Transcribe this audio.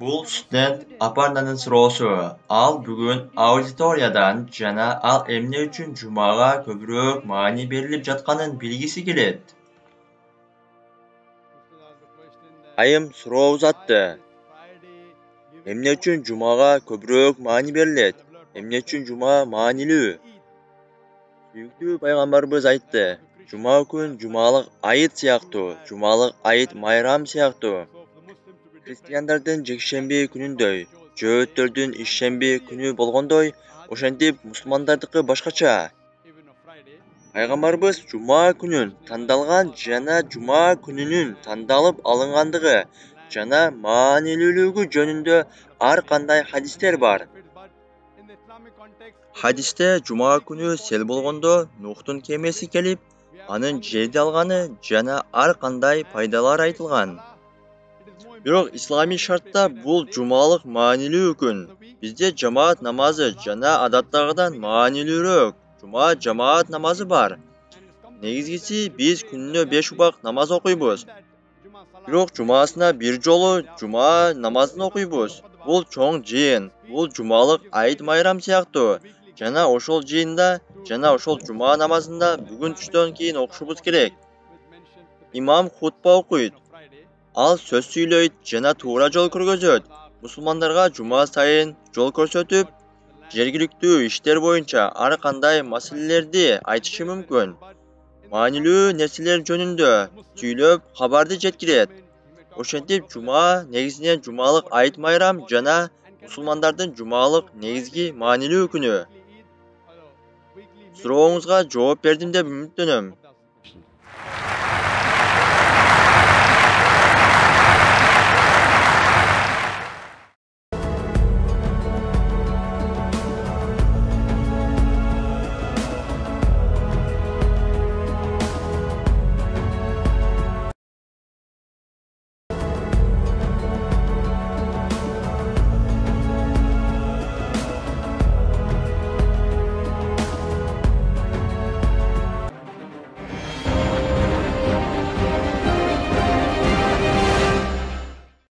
Бул студент Aparna'nın sorusu. Al bugün auditoriyadan jana al emne üçün Cuma'ga köpürөөк maani berilip жатканын bilgisi келет. Айым суроо узатты. Эмне үчүн Жумага көбүрөөк маани берилет? Эмне үчүн Жума маанилүү? Сүйүктүү пайгамбарыбыз айтты. Жума күн жумалык айыт сыяктуу, жумалык айыт майрам сыяктуу. Христиандардын жекшемби күнүндөй, жөөттөрдүн ишшемби күнү болгондой, ошентип мусулмандардыкы башкача. Пайгамбарыбыз Жума күнүн тандалган жана Жума күнүнүн тандалып алынгандыгы жана маанилүүлүгү жөнүндө ар кандай хадистер бар. Хадисте Жума күнү сел болгондо Нухтун кемеси келип, анын жерди алганы жана ар кандай пайдалар айтылган. Бирок исламий шартта бул жумалык маанилүү күн. Бизде жамаат намазы жана адаттагыдан маанилүүрөөк Жума жамаат намазы бар. Негизгиси биз күнүнө 5 убак намаз окуйбуз. Бирок жумасына бир жолу Жума намазын окуйбуз. Бул чоң жыйын, бул жумалык айыт майрам сыяктуу. Жана ошол жыйында, жана ошол Жума намазында бүгүн түштөн кийин окушубуз керек. Имам хутба окуйт. Ал сөз сүйлөйт жана туура жол көргөзөт. Мусулмандарга Жума сайын жол көрсөтүп, жергиликтүү иштер боюнча ар кандай маселелерди айтышы мүмкүн. Маанилүү нерселер жөнүндө сүйлөп кабарды жеткирет. Ошентип Жума негизинен жумалык айыт майрам жана мусулмандардын жумалык негизги маанилүү күнү. Сурооңузга жооп бердим деп үмүттөнөм.